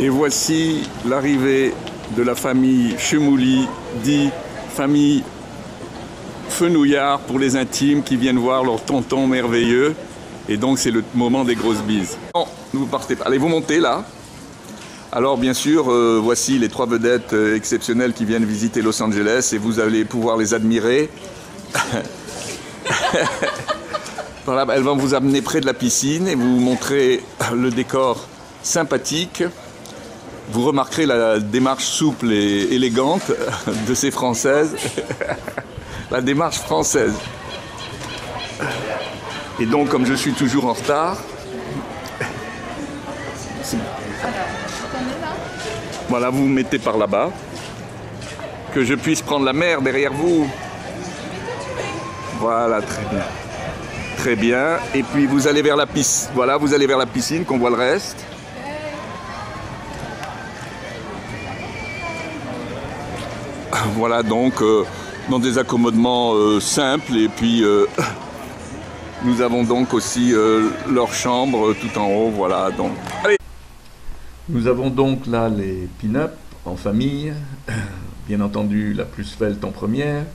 Et voici l'arrivée de la famille Chemouli, dit famille Fenouillard pour les intimes qui viennent voir leur tonton merveilleux. Et donc c'est le moment des grosses bises. Non, ne vous partez pas. Allez, vous montez là. Alors bien sûr, voici les trois vedettes exceptionnelles qui viennent visiter Los Angeles et vous allez pouvoir les admirer. Voilà, elles vont vous amener près de la piscine et vous montrer le décor sympathique. Vous remarquerez la démarche souple et élégante de ces Françaises. La démarche française. Et donc, comme je suis toujours en retard, voilà, vous vous mettez par là-bas, que je puisse prendre la mer derrière vous. Voilà, très bien. Très bien. Et puis vous allez vers la piscine. Voilà, vous allez vers la piscine, qu'on voit le reste. Voilà, donc, dans des accommodements simples. Et puis, nous avons donc aussi leur chambre tout en haut. Voilà, donc. Allez. Nous avons donc là les pin-up en famille. Bien entendu, la plus svelte en première.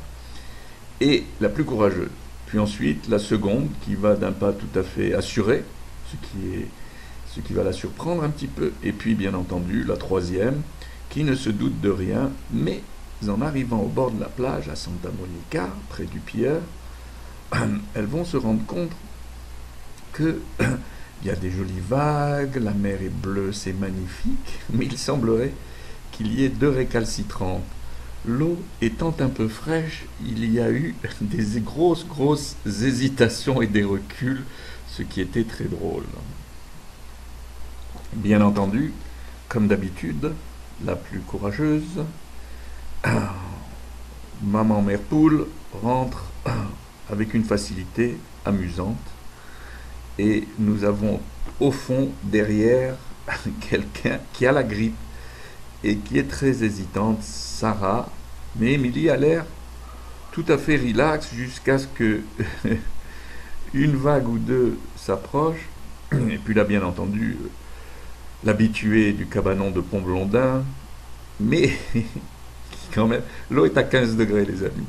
Et la plus courageuse. Puis ensuite, la seconde qui va d'un pas tout à fait assuré, ce qui va la surprendre un petit peu. Et puis, bien entendu, la troisième qui ne se doute de rien, mais en arrivant au bord de la plage à Santa Monica, près du pier, elles vont se rendre compte que il y a des jolies vagues, la mer est bleue, c'est magnifique, mais il semblerait qu'il y ait deux récalcitrantes. L'eau étant un peu fraîche, il y a eu des grosses hésitations et des reculs, ce qui était très drôle. Bien entendu, comme d'habitude, la plus courageuse, maman mère poule rentre avec une facilité amusante. Et nous avons au fond, derrière, quelqu'un qui a la grippe et qui est très hésitante, Sarah. Mais Émilie a l'air tout à fait relax jusqu'à ce que une vague ou deux s'approche. Et puis là, bien entendu, l'habitué du cabanon de Pont-Blondin. Mais quand même, l'eau est à 15 degrés, les amis.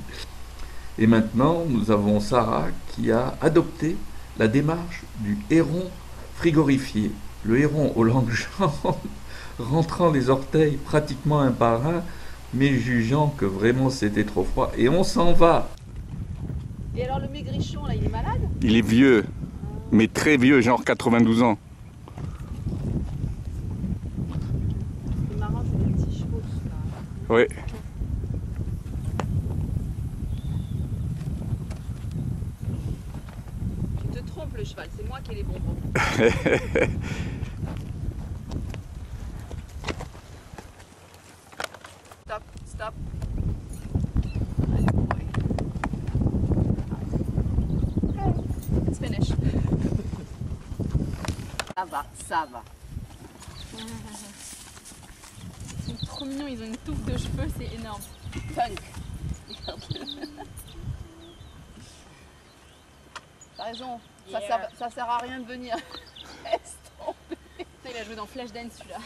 Et maintenant, nous avons Sarah qui a adopté la démarche du héron frigorifié. Le héron aux langues jambes, rentrant les orteils pratiquement un par un, mais jugeant que vraiment c'était trop froid. Et on s'en va. Et alors le maigrichon, là, il est malade? Il est vieux, mais très vieux, genre 92 ans. C'est marrant, c'est des petits chevaux, tout ça. Oui. Tu te trompes, le cheval, c'est moi qui ai les bonbons. Stop, stop. It's finished. Ça va, ça va. Ils sont trop mignons, ils ont une touffe de cheveux, c'est énorme. Punk. T'as raison, Yeah. ça sert à rien de venir. Laisse tomber. Putain, il a joué dans Flashdance celui-là.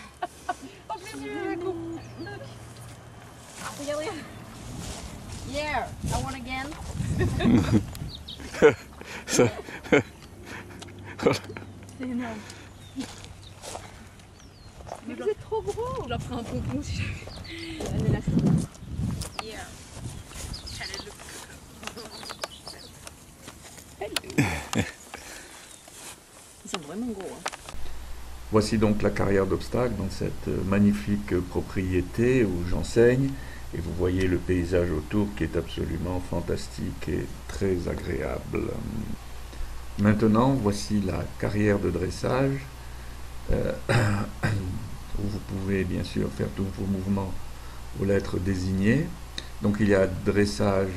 En plus, il a la coupe. Regarde, regarde. Yeah, I want again. Ça- C'est énorme. Mais vous êtes trop gros. Je leur ferai un pompon si j'avais. Allez, là, c'est Yeah. Challenge. Ils sont vraiment gros. Hein. Voici donc la carrière d'obstacles dans cette magnifique propriété où j'enseigne. Et vous voyez le paysage autour qui est absolument fantastique et très agréable. Maintenant, voici la carrière de dressage où vous pouvez bien sûr faire tous vos mouvements aux lettres désignées. Donc il y a dressage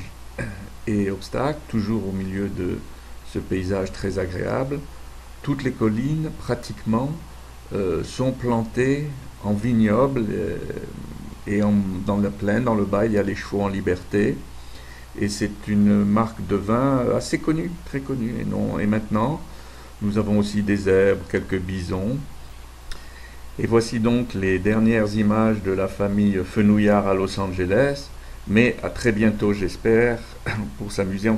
et obstacles, toujours au milieu de ce paysage très agréable. Toutes les collines, pratiquement, sont plantées en vignobles et dans la plaine, dans le bas, il y a les chevaux en liberté. Et c'est une marque de vin assez connue, très connue. Et maintenant, nous avons aussi des zèbres, quelques bisons. Et voici donc les dernières images de la famille Fenouillard à Los Angeles. Mais à très bientôt, j'espère, pour s'amuser encore.